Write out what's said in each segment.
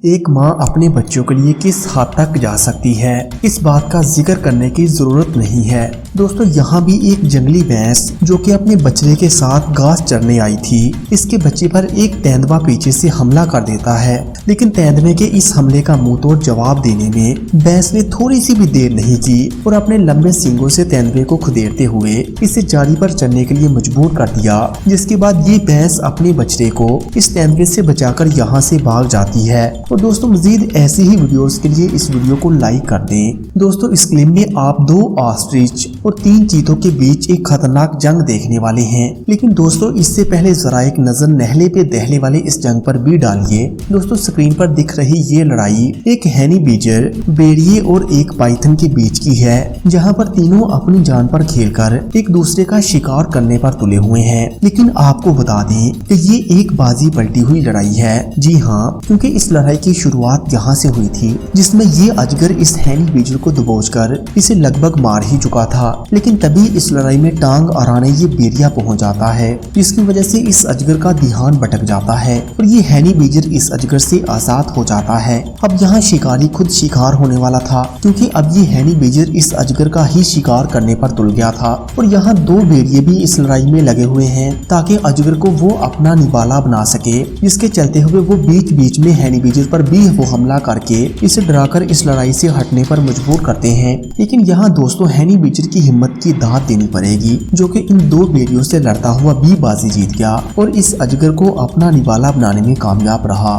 एक माँ अपने बच्चों के लिए किस हद तक जा सकती है, इस बात का जिक्र करने की जरूरत नहीं है। दोस्तों, यहाँ भी एक जंगली भैंस जो कि अपने बछड़े के साथ घास चरने आई थी, इसके बच्चे पर एक तेंदुआ पीछे से हमला कर देता है। लेकिन तेंदुए के इस हमले का मुंह तोड़ जवाब देने में भैंस ने थोड़ी सी भी देर नहीं की और अपने लंबे सींगों से तेंदुए को खुदेड़ते हुए इसे जाली पर चढ़ने के लिए मजबूर कर दिया। जिसके बाद ये भैंस अपने बछड़े को इस तेंदुए से बचाकर यहाँ से भाग जाती है। और दोस्तों, मजीद ऐसी ही वीडियोस के लिए इस वीडियो को लाइक कर दें। दोस्तों, इस क्लिप में आप 2 ऑस्ट्रिच और 3 चीतों के बीच एक खतरनाक जंग देखने वाले हैं। लेकिन दोस्तों, इससे पहले जरा एक नजर नहले पे दहले वाले इस जंग पर भी डालिए। दोस्तों, स्क्रीन पर दिख रही ये लड़ाई एक हैनी बीजर, बेड़िए और एक पाइथन के बीच की है, जहाँ पर तीनों अपनी जान पर खेलकर एक दूसरे का शिकार करने पर तुले हुए हैं। लेकिन आपको बता दें कि ये एक बाजी पलटी हुई लड़ाई है। जी हाँ, क्योंकि इस लड़ाई की शुरुआत यहाँ से हुई थी, जिसमें ये अजगर इस हैनी बीजर को दबोचकर इसे लगभग मार ही चुका था। लेकिन तभी इस लड़ाई में टांग अड़ाने ये बेरिया पहुंच जाता है, जिसकी वजह से इस अजगर का ध्यान भटक जाता है और ये हैनी बीजर इस अजगर से आजाद हो जाता है। अब यहाँ शिकारी खुद शिकार होने वाला था, क्योंकि अब ये हैनी बीजर इस अजगर का ही शिकार करने पर तुल गया था। और यहाँ 2 भेड़िए भी इस लड़ाई में लगे हुए हैं ताकि अजगर को वो अपना निवाला बना सके, जिसके चलते हुए वो बीच बीच में हैनी बीजर पर भी वो हमला करके इसे डराकर इस लड़ाई से हटने पर मजबूर करते हैं। लेकिन यहाँ दोस्तों, हैनी बीजर की हिम्मत की दाद देनी पड़ेगी, जो कि इन 2 भेड़ियों से लड़ता हुआ भी बाजी जीत गया और इस अजगर को अपना निवाला बनाने में कामयाब रहा।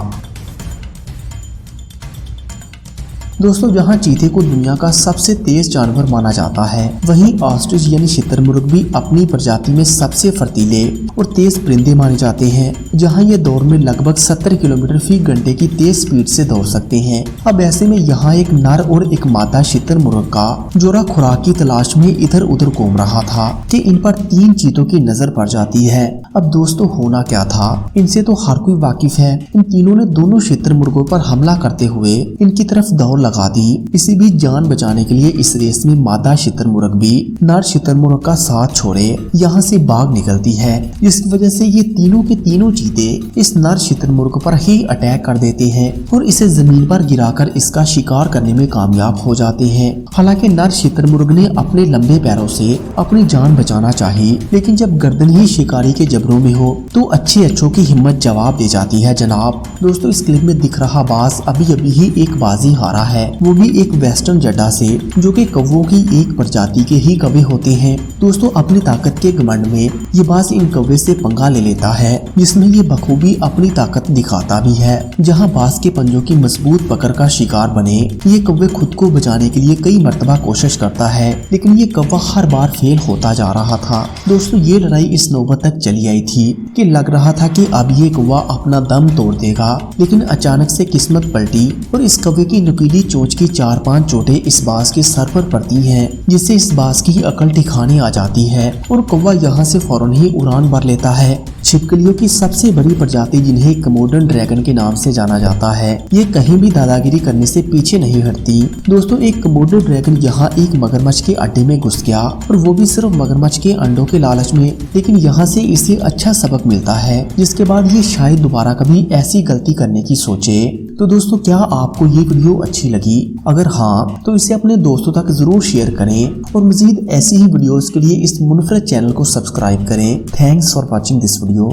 दोस्तों, जहां चीते को दुनिया का सबसे तेज जानवर माना जाता है, वहीं ऑस्ट्रिच यानी शुतुरमुर्ग भी अपनी प्रजाति में सबसे फर्तीले और तेज परिंदे माने जाते हैं। जहां ये दौड़ में लगभग 70 किलोमीटर फी घंटे की तेज स्पीड से दौड़ सकते हैं। अब ऐसे में यहाँ एक नर और एक मादा शुतुरमुर्ग का जोड़ा खुराक की तलाश में इधर उधर घूम रहा था कि इन पर 3 चीतों की नजर पड़ जाती है। अब दोस्तों, होना क्या था, इनसे तो हर कोई वाकिफ है। इन तीनों ने दोनों शुतुरमुर्गों पर हमला करते हुए इनकी तरफ दौड़ लगा दी। इसी भी जान बचाने के लिए इस रेस में मादा शुतुरमुर्ग भी नर शुतुरमुर्ग का साथ छोड़े यहाँ से भाग निकलती है, जिसकी वजह से ये तीनों के तीनों चीते इस नर शुतुरमुर्ग पर ही अटैक कर देते हैं और इसे जमीन पर गिराकर इसका शिकार करने में कामयाब हो जाते हैं। हालांकि नर शुतुरमुर्ग ने अपने लंबे पैरों से अपनी जान बचाना चाहिए, लेकिन जब गर्दन ही शिकारी के जबरों में हो तो अच्छों की हिम्मत जवाब दे जाती है। जनाब दोस्तों, इस क्लिप में दिख रहा बाज अभी अभी ही एक बाजी हारा है, वो भी एक वेस्टर्न जड्डा से, जो कि कौवों की एक प्रजाति के ही कौवे होते हैं। दोस्तों, अपनी ताकत के घमंड में ये बाज इन कौवे से पंगा ले लेता है, जिसमें ये बखूबी अपनी ताकत दिखाता भी है। जहां बाज के पंजों की मजबूत पकड़ का शिकार बने ये कौवे खुद को बचाने के लिए कई मर्तबा कोशिश करता है, लेकिन ये कौवा हर बार फेल होता जा रहा था। दोस्तों, ये लड़ाई इस नौबत तक चली आई थी कि लग रहा था कि अब ये कौवा अपना दम तोड़ देगा, लेकिन अचानक से किस्मत पलटी और इस कौवे की नुकीली चोंच की 4-5 चोटें इस बाज के सर पर पड़ती हैं, जिससे इस बाज की अकल ठिकाने आ जाती है और कौवा यहाँ से फौरन ही उड़ान भर लेता है। छिपकलियों की सबसे बड़ी प्रजाति, जिन्हें कमोडो ड्रैगन के नाम से जाना जाता है, ये कहीं भी दादागिरी करने से पीछे नहीं हटती। दोस्तों, एक कमोडो ड्रैगन यहाँ एक मगरमच्छ के अड्डे में घुस गया और वो भी सिर्फ मगरमच्छ के अंडों के लालच में। लेकिन यहाँ से इसे अच्छा सबक मिलता है, जिसके बाद ये शायद दोबारा कभी ऐसी गलती करने की सोचे। तो दोस्तों, क्या आपको ये वीडियो अच्छी लगी? अगर हाँ, तो इसे अपने दोस्तों तक जरूर शेयर करें और मजीद ऐसी ही वीडियोस के लिए इस मुनफरद चैनल को सब्सक्राइब करें। Thanks for watching this video.